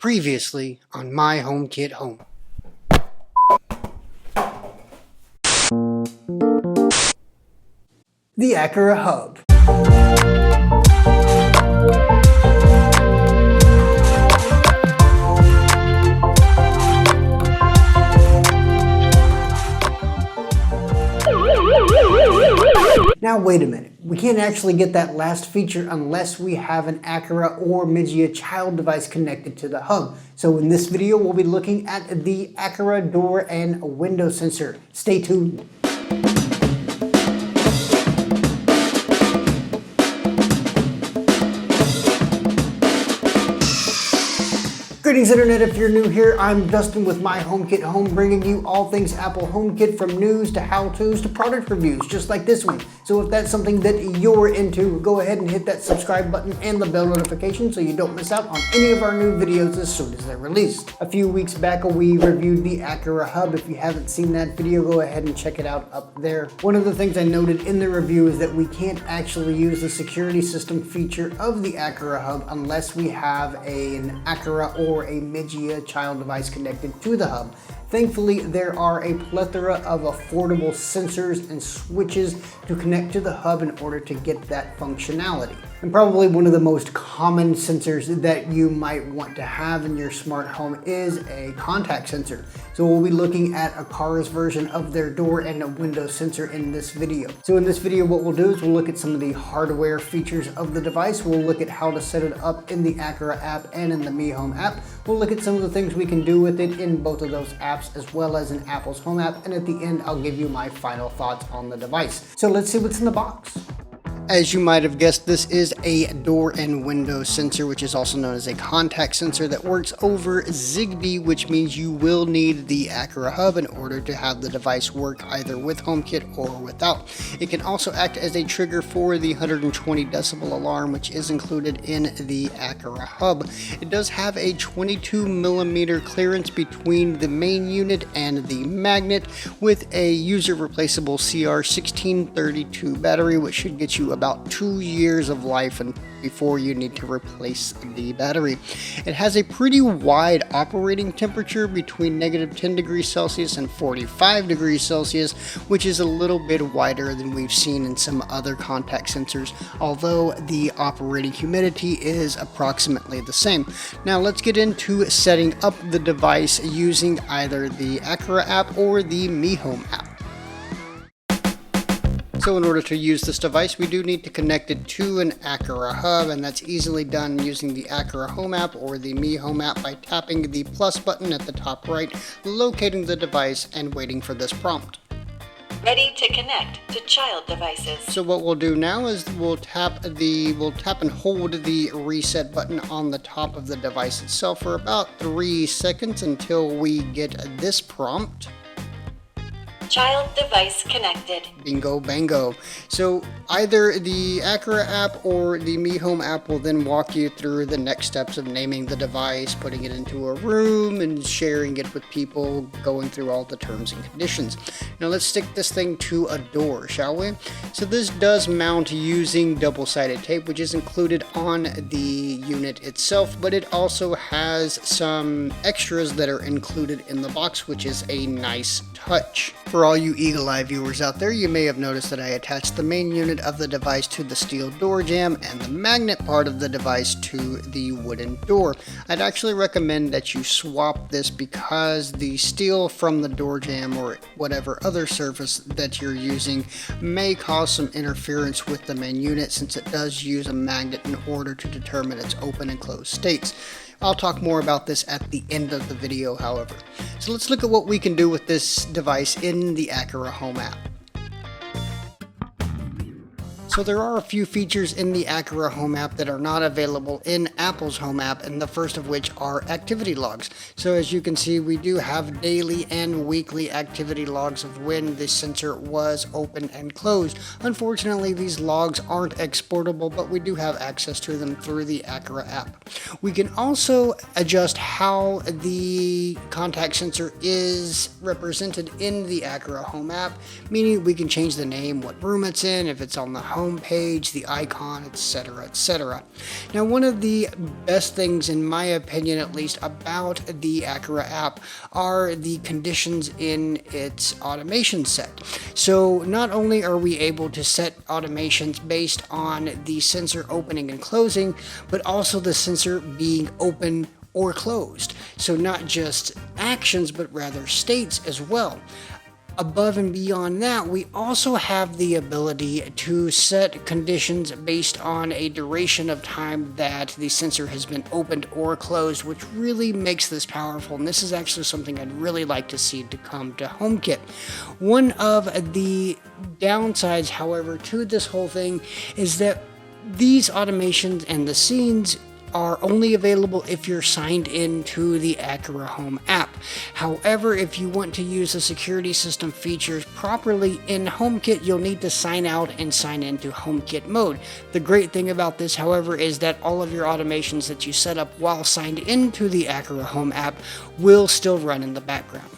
Previously on my HomeKit Home. The Aqara Hub. Now wait a minute, we can't actually get that last feature unless we have an Aqara or Mijia child device connected to the hub. So in this video we'll be looking at the Aqara door and window sensor. Stay tuned. Greetings Internet, if you're new here, I'm Dustin with my HomeKit Home, bringing you all things Apple HomeKit, from news to how-tos to product reviews, just like this one. So if that's something that you're into, go ahead and hit that subscribe button and the bell notification so you don't miss out on any of our new videos as soon as they're released. A few weeks back we reviewed the Aqara Hub. If you haven't seen that video, go ahead and check it out up there. One of the things I noted in the review is that we can't actually use the security system feature of the Aqara Hub unless we have an Aqara or a Mijia child device connected to the hub. Thankfully, there are a plethora of affordable sensors and switches to connect to the hub in order to get that functionality. And probably one of the most common sensors that you might want to have in your smart home is a contact sensor. So we'll be looking at Aqara's version of their door and a window sensor in this video. So in this video, what we'll do is we'll look at some of the hardware features of the device. We'll look at how to set it up in the Aqara app and in the Mi Home app. We'll look at some of the things we can do with it in both of those apps as well as in Apple's Home app. And at the end, I'll give you my final thoughts on the device. So let's see what's in the box. As you might have guessed, this is a door and window sensor, which is also known as a contact sensor that works over Zigbee, which means you will need the Aqara Hub in order to have the device work either with HomeKit or without. It can also act as a trigger for the 120 decibel alarm, which is included in the Aqara Hub. It does have a 22 millimeter clearance between the main unit and the magnet, with a user replaceable CR1632 battery, which should get you about 2 years of life and before you need to replace the battery. It has a pretty wide operating temperature between -10 degrees Celsius and 45 degrees Celsius, which is a little bit wider than we've seen in some other contact sensors, although the operating humidity is approximately the same. Now let's get into setting up the device using either the Aqara app or the Mi Home app. So in order to use this device, we do need to connect it to an Aqara Hub, and that's easily done using the Aqara Home app or the Mi Home app by tapping the plus button at the top right, locating the device, and waiting for this prompt. Ready to connect to child devices. So what we'll do now is we'll tap and hold the reset button on the top of the device itself for about 3 seconds until we get this prompt. Child device connected. Bingo bango. So either the Aqara app or the Mi Home app will then walk you through the next steps of naming the device, putting it into a room, and sharing it with people, going through all the terms and conditions. Now let's stick this thing to a door, shall we? So this does mount using double-sided tape, which is included on the unit itself, but it also has some extras that are included in the box, which is a nice touch. For all you eagle-eye viewers out there, you may have noticed that I attached the main unit of the device to the steel door jamb and the magnet part of the device to the wooden door. I'd actually recommend that you swap this because the steel from the door jamb or whatever other surface that you're using may cause some interference with the main unit, since it does use a magnet in order to determine its open and closed states. I'll talk more about this at the end of the video, however. So let's look at what we can do with this device in the Aqara Home app. So there are a few features in the Aqara Home app that are not available in Apple's Home app, and the first of which are activity logs. So as you can see, we do have daily and weekly activity logs of when the sensor was open and closed. Unfortunately, these logs aren't exportable, but we do have access to them through the Aqara app. We can also adjust how the contact sensor is represented in the Aqara Home app, meaning we can change the name, what room it's in, if it's on the home home page, the icon, etc., etc. Now, one of the best things, in my opinion at least, about the Aqara app are the conditions in its automation set. So not only are we able to set automations based on the sensor opening and closing, but also the sensor being open or closed. So not just actions, but rather states as well. Above and beyond that, we also have the ability to set conditions based on a duration of time that the sensor has been opened or closed, which really makes this powerful. And this is actually something I'd really like to see to come to HomeKit. One of the downsides, however, to this whole thing is that these automations and the scenes are only available if you're signed in to the Aqara Home app. However, if you want to use the security system features properly in HomeKit, you'll need to sign out and sign into HomeKit mode. The great thing about this, however, is that all of your automations that you set up while signed into the Aqara Home app will still run in the background.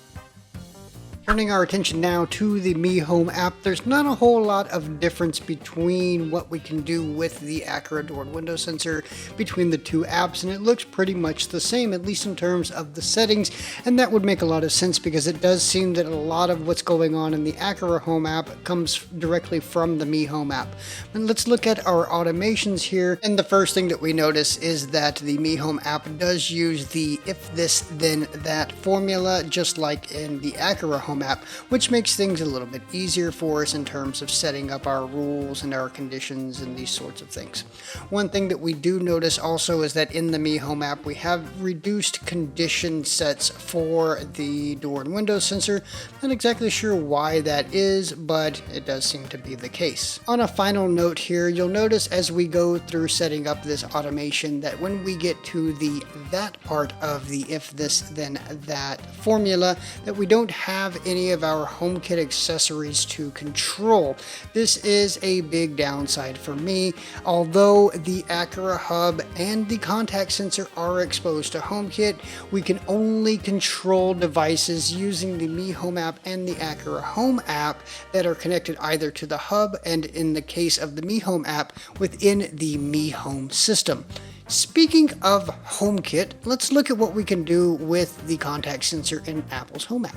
Turning our attention now to the Mi Home app, there's not a whole lot of difference between what we can do with the Aqara door and window sensor between the two apps, and it looks pretty much the same, at least in terms of the settings, and that would make a lot of sense because it does seem that a lot of what's going on in the Aqara Home app comes directly from the Mi Home app. But let's look at our automations here, and the first thing that we notice is that the Mi Home app does use the if this then that formula, just like in the Aqara Home app, which makes things a little bit easier for us in terms of setting up our rules and our conditions and these sorts of things. One thing that we do notice also is that in the Mi Home app we have reduced condition sets for the door and window sensor. Not exactly sure why that is, but it does seem to be the case. On a final note here, you'll notice as we go through setting up this automation that when we get to the that part of the if this then that formula, that we don't have any of our HomeKit accessories to control. This is a big downside for me. Although the Aqara hub and the contact sensor are exposed to HomeKit, we can only control devices using the Mi Home app and the Aqara Home app that are connected either to the hub and, in the case of the Mi Home app, within the Mi Home system. Speaking of HomeKit, let's look at what we can do with the contact sensor in Apple's Home app.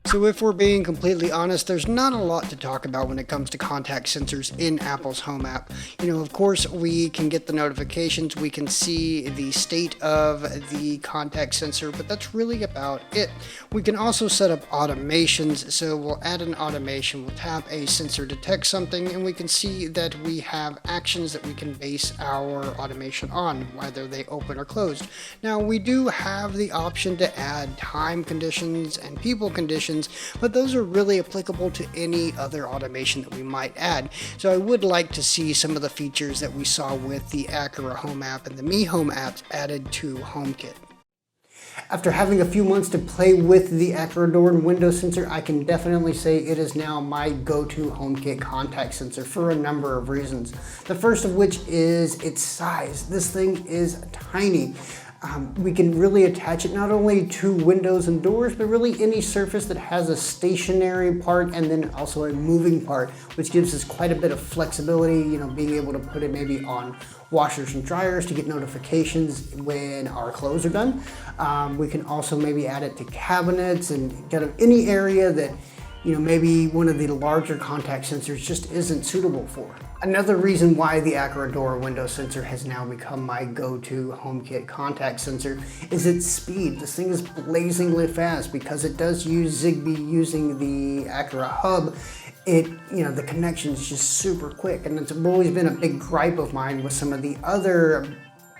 So if we're being completely honest, there's not a lot to talk about when it comes to contact sensors in Apple's Home app. You know, of course, we can get the notifications, we can see the state of the contact sensor, but that's really about it. We can also set up automations, so we'll add an automation, we'll tap a sensor detect something, and we can see that we have actions that we can base our automation on, whether they open or closed. Now, we do have the option to add time conditions and people conditions, but those are really applicable to any other automation that we might add. So I would like to see some of the features that we saw with the Aqara Home app and the Mi Home apps added to HomeKit. After having a few months to play with the Aqara door and window sensor, I can definitely say it is now my go-to HomeKit contact sensor for a number of reasons. The first of which is its size. This thing is tiny. We can really attach it not only to windows and doors, but really any surface that has a stationary part and then also a moving part, which gives us quite a bit of flexibility, you know, being able to put it maybe on washers and dryers to get notifications when our clothes are done. We can also maybe add it to cabinets and kind of any area that, you know, maybe one of the larger contact sensors just isn't suitable for. Another reason why the Aqara door window sensor has now become my go-to HomeKit contact sensor is its speed. This thing is blazingly fast because it does use Zigbee using the Aqara hub. The connection is just super quick, and it's always been a big gripe of mine with some of the other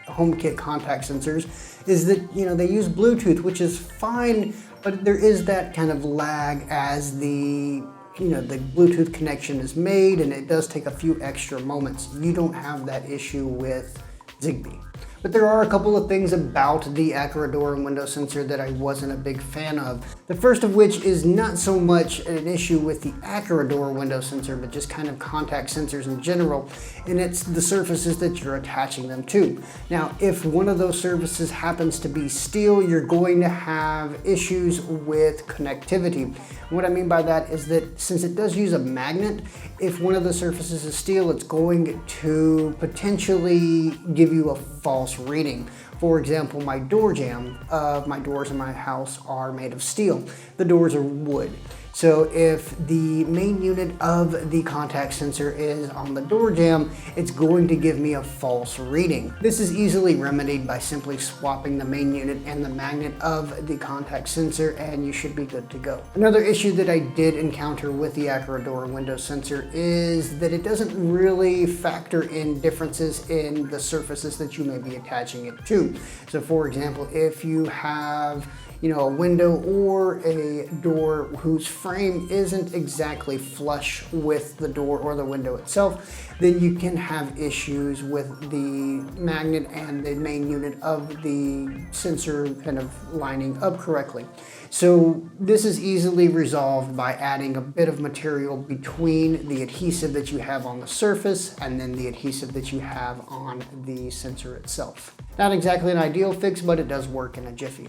HomeKit contact sensors is that, you know, they use Bluetooth, which is fine, but there is that kind of lag as the Bluetooth connection is made, and it does take a few extra moments. You don't have that issue with Zigbee. But there are a couple of things about the Aqara door and window sensor that I wasn't a big fan of. The first of which is not so much an issue with the Aqara door window sensor, but just kind of contact sensors in general, and it's the surfaces that you're attaching them to. Now, if one of those surfaces happens to be steel, you're going to have issues with connectivity. What I mean by that is that since it does use a magnet, if one of the surfaces is steel, it's going to potentially give you a false reading. For example, my door jamb of my doors in my house are made of steel. The doors are wood. So if the main unit of the contact sensor is on the door jamb, it's going to give me a false reading. This is easily remedied by simply swapping the main unit and the magnet of the contact sensor, and you should be good to go. Another issue that I did encounter with the Aqara door and window sensor is that it doesn't really factor in differences in the surfaces that you may be attaching it to. So for example, if you have a window or a door whose frame isn't exactly flush with the door or the window itself, then you can have issues with the magnet and the main unit of the sensor kind of lining up correctly. So this is easily resolved by adding a bit of material between the adhesive that you have on the surface and then the adhesive that you have on the sensor itself. Not exactly an ideal fix, but it does work in a jiffy.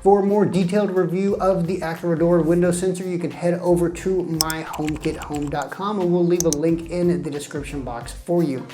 For a more detailed review of the Aqara door window sensor, you can head over to myhomekithome.com, and we'll leave a link in the description box for you.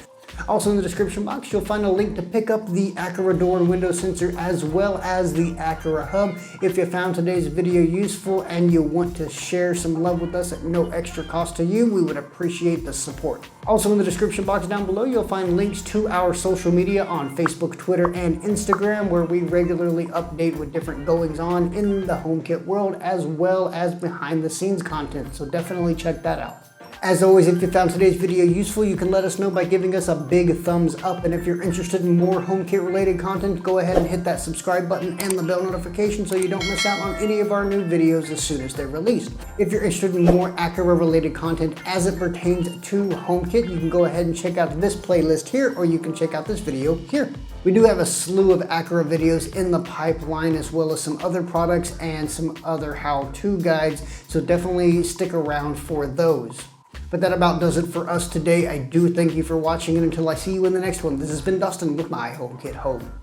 Also in the description box, you'll find a link to pick up the Aqara door and window sensor as well as the Aqara hub. If you found today's video useful and you want to share some love with us at no extra cost to you, we would appreciate the support. Also in the description box down below, you'll find links to our social media on Facebook, Twitter, and Instagram, where we regularly update with different goings on in the HomeKit world as well as behind the scenes content. So definitely check that out. As always, if you found today's video useful, you can let us know by giving us a big thumbs up. And if you're interested in more HomeKit related content, go ahead and hit that subscribe button and the bell notification so you don't miss out on any of our new videos as soon as they're released. If you're interested in more Aqara related content as it pertains to HomeKit, you can go ahead and check out this playlist here, or you can check out this video here. We do have a slew of Aqara videos in the pipeline, as well as some other products and some other how-to guides, so definitely stick around for those. But that about does it for us today. I do thank you for watching, and until I see you in the next one, this has been Dustin with my HomeKit Home.